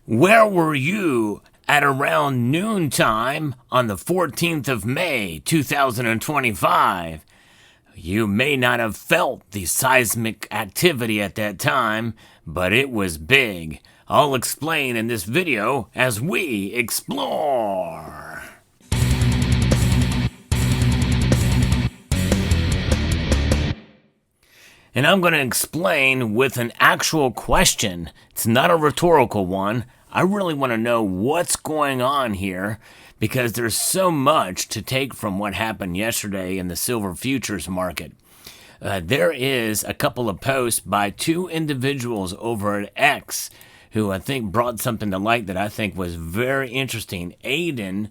Where were you at around noontime on the 14th of May, 2025? You may not have felt the seismic activity at that time, but it was big. I'll explain in this video as we explore. And I'm going to explain with an actual question. It's not a rhetorical one. I really want to know what's going on here because there's so much to take from what happened yesterday in the silver futures market. There is a couple of posts by two individuals over at X who I think brought something to light that I think was very interesting. Aiden,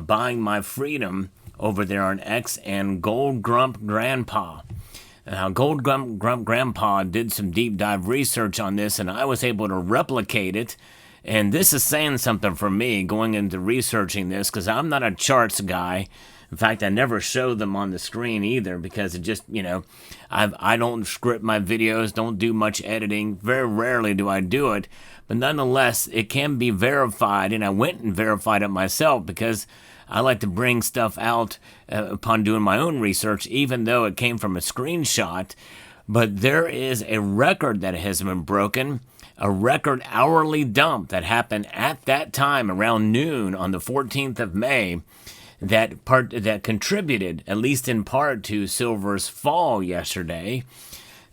Buying My Freedom over there on X, and Gold Grump Grandpa. Now, Gold Grump Grandpa did some deep dive research on this, and I was able to replicate it. And this is saying something for me going into researching this, because I'm not a charts guy. In fact, I never show them on the screen either, because it just, I don't script my videos, don't do much editing. Very rarely do I do it. But nonetheless, it can be verified, and I went and verified it myself because I like to bring stuff out upon doing my own research, even though it came from a screenshot. But there is a record that has been broken, a record hourly dump that happened at that time around noon on the 14th of May that contributed, at least in part, to silver's fall yesterday.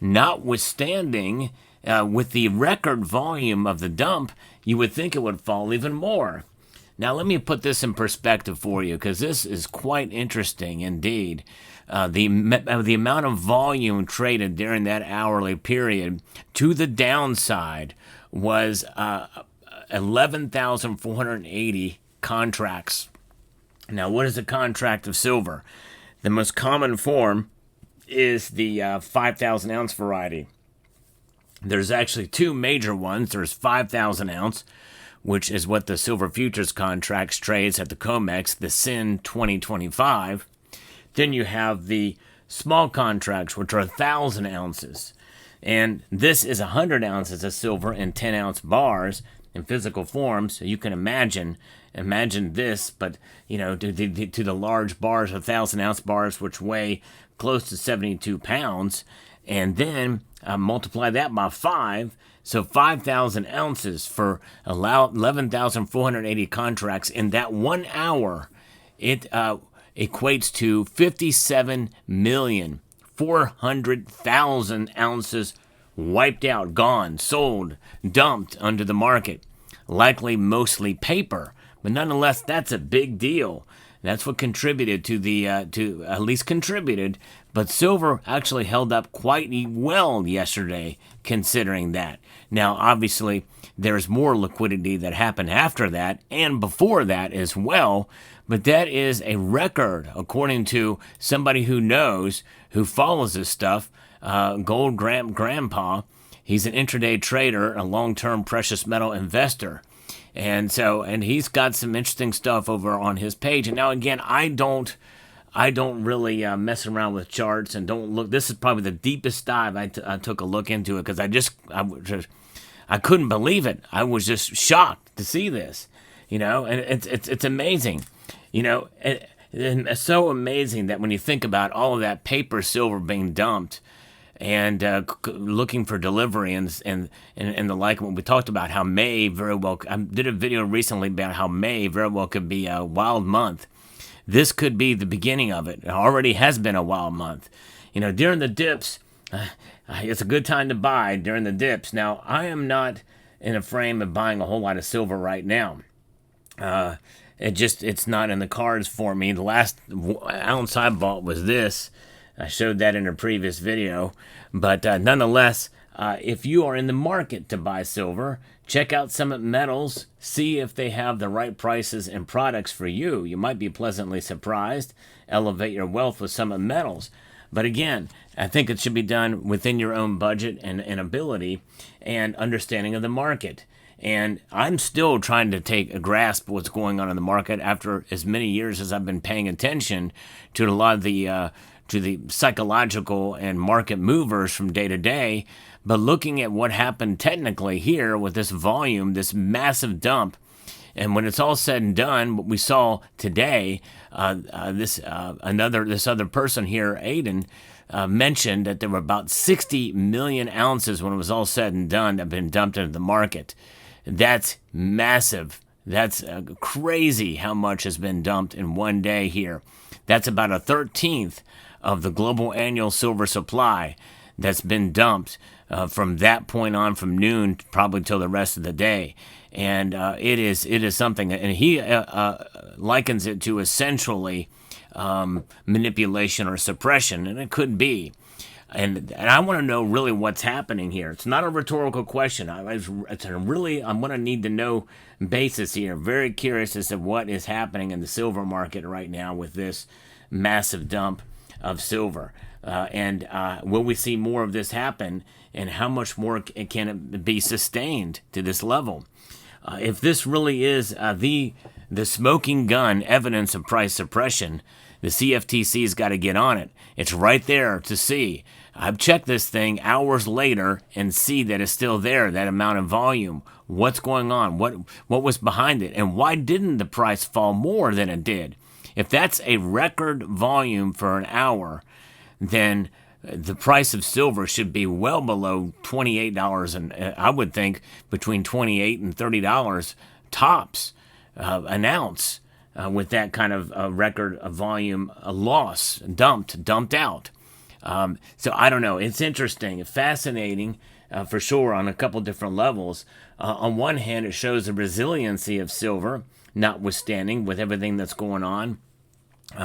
Notwithstanding, with the record volume of the dump, you would think it would fall even more. Now, let me put this in perspective for you, because this is quite interesting indeed. The amount of volume traded during that hourly period to the downside was 11,480 contracts. Now, what is a contract of silver? The most common form is the 5,000 ounce variety. There's actually two major ones. There's 5,000 ounce, which is what the silver futures contracts trades at the COMEX, the SIN 2025. Then you have the small contracts, which are 1,000 ounces. And this is 100 ounces of silver in 10-ounce bars in physical form. So you can imagine this, but, to the large bars, 1,000-ounce bars, which weigh close to 72 pounds. And then multiply that by 5. So 5,000 ounces for 11,480 contracts in that 1 hour. It equates to 57,400,000 ounces wiped out, gone, sold, dumped under the market. Likely mostly paper, but nonetheless, that's a big deal. That's what contributed to at least contributed, but silver actually held up quite well yesterday, considering that. Now, obviously, there's more liquidity that happened after that and before that as well, but that is a record, according to somebody who knows, who follows this stuff, Gold Grandpa. He's an intraday trader, a long-term precious metal investor. And he's got some interesting stuff over on his page. And now again, I don't really mess around with charts and don't look. This is probably the deepest dive I took a look into it, because I couldn't believe it. I was just shocked to see this, and it's amazing, and it's so amazing that when you think about all of that paper silver being dumped and looking for delivery and the like. When we talked about how May very well, I did a video recently about how May very well could be a wild month. This could be the beginning of it. It already has been a wild month. During the dips, it's a good time to buy during the dips. Now, I am not in a frame of buying a whole lot of silver right now. It's not in the cards for me. The last ounce I bought was this. I showed that in a previous video. But nonetheless, if you are in the market to buy silver, check out Summit Metals. See if they have the right prices and products for you. You might be pleasantly surprised. Elevate your wealth with Summit Metals. But again, I think it should be done within your own budget and ability and understanding of the market. And I'm still trying to take a grasp of what's going on in the market after as many years as I've been paying attention to a lot of the psychological and market movers from day to day. But looking at what happened technically here with this volume, this massive dump, and when it's all said and done, what we saw today, this other person here, Aiden, mentioned that there were about 60 million ounces when it was all said and done that have been dumped into the market. That's massive. That's crazy how much has been dumped in one day here. That's about a 13th of the global annual silver supply that's been dumped from that point on, from noon probably till the rest of the day. And it is something, and he likens it to essentially manipulation or suppression, and it could be. And I want to know really what's happening here. It's not a rhetorical question. I'm going to need to know basis here. Very curious as to what is happening in the silver market right now with this massive dump of silver. And will we see more of this happen? And how much more can it be sustained to this level? If this really is the smoking gun evidence of price suppression, the CFTC's got to get on it. It's right there to see. I've checked this thing hours later and see that it's still there, that amount of volume. What's going on? What was behind it? And why didn't the price fall more than it did? If that's a record volume for an hour, then the price of silver should be well below $28, and I would think between $28 and $30 tops an ounce with that kind of record of volume loss, dumped out. So I don't know. It's interesting, fascinating for sure on a couple different levels. On one hand, it shows the resiliency of silver, notwithstanding with everything that's going on,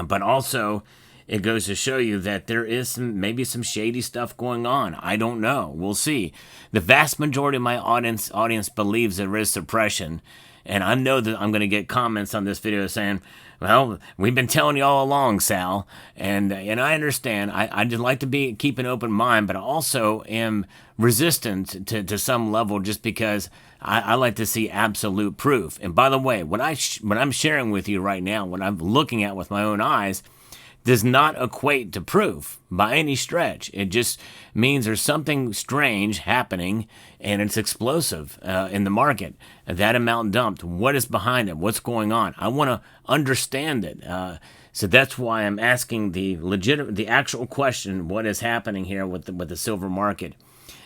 but also it goes to show you that there is maybe some shady stuff going on. I don't know. We'll see. The vast majority of my audience believes there is suppression. And I know that I'm going to get comments on this video saying, well, we've been telling you all along, Sal. And I understand. I just like to keep an open mind, but I also am resistant to some level just because I like to see absolute proof. And by the way, what I'm sharing with you right now, what I'm looking at with my own eyes, does not equate to proof by any stretch. It just means there's something strange happening and it's explosive in the market. That amount dumped, what is behind it? What's going on? I want to understand it. So that's why I'm asking the actual question, what is happening here with the silver market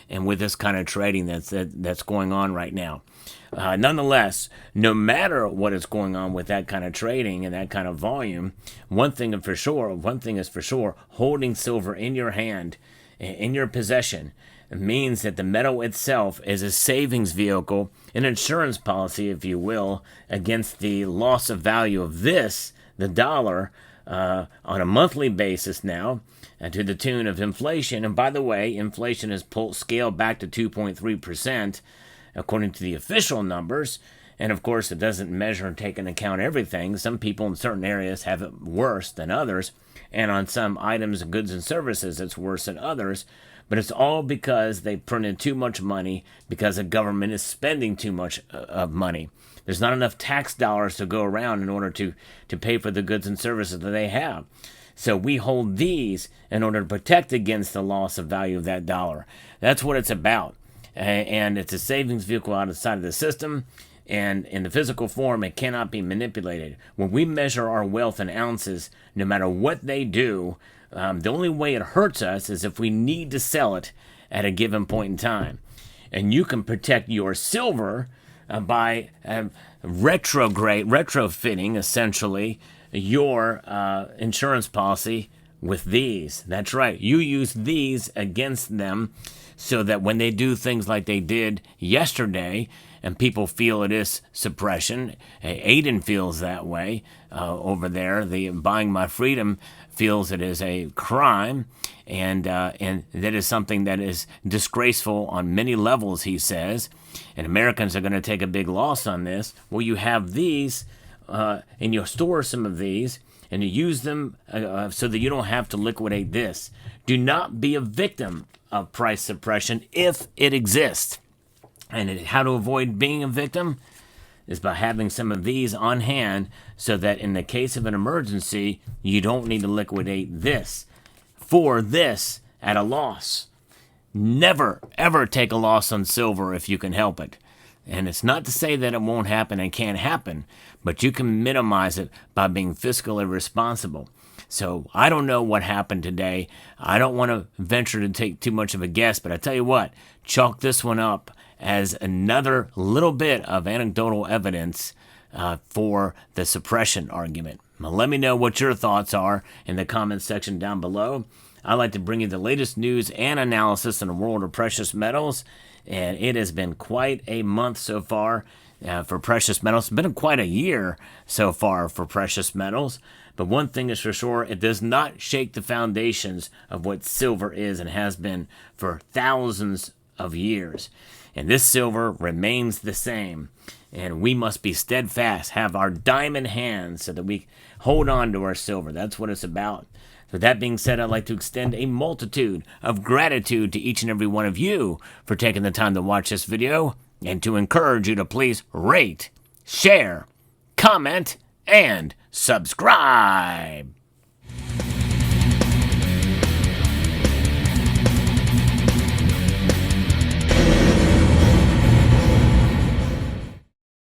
and with this kind of trading that's going on right now. Nonetheless, no matter what is going on with that kind of trading and that kind of volume, one thing is for sure, holding silver in your hand, in your possession, means that the metal itself is a savings vehicle, an insurance policy, if you will, against the loss of value of the dollar, on a monthly basis now, to the tune of inflation. And by the way, inflation has scaled back to 2.3%. According to the official numbers, and of course it doesn't measure and take into account everything. Some people in certain areas have it worse than others, and on some items, goods, and services it's worse than others, but it's all because they printed too much money because the government is spending too much of money. There's not enough tax dollars to go around in order to pay for the goods and services that they have. So we hold these in order to protect against the loss of value of that dollar. That's what it's about. And it's a savings vehicle outside of the system, and in the physical form, it cannot be manipulated. When we measure our wealth in ounces, no matter what they do, the only way it hurts us is if we need to sell it at a given point in time. And you can protect your silver by retrofitting, essentially, your insurance policy with these. That's right. You use these against them, so that when they do things like they did yesterday, and people feel it is suppression, Aiden feels that way over there. The Buying My Freedom feels it is a crime, and that is something that is disgraceful on many levels, he says. And Americans are going to take a big loss on this. Well, you have these, and you store some of these, and you use them so that you don't have to liquidate this. Do not be a victim of price suppression if it exists. And how to avoid being a victim is by having some of these on hand so that in the case of an emergency, you don't need to liquidate this for this at a loss. never, ever take a loss on silver if you can help it. And it's not to say that it won't happen and can't happen, but you can minimize it by being fiscally responsible. So I don't know what happened today. I don't want to venture to take too much of a guess, but I tell you what, chalk this one up as another little bit of anecdotal evidence for the suppression argument. Now, let me know what your thoughts are in the comments section down below. I like to bring you the latest news and analysis in the world of precious metals, and it has been quite a month so far for precious metals. It's been quite a year so far for precious metals. But one thing is for sure, it does not shake the foundations of what silver is and has been for thousands of years. And this silver remains the same. And we must be steadfast, have our diamond hands so that we hold on to our silver. That's what it's about. So that being said, I'd like to extend a multitude of gratitude to each and every one of you for taking the time to watch this video, and to encourage you to please rate, share, comment, and subscribe.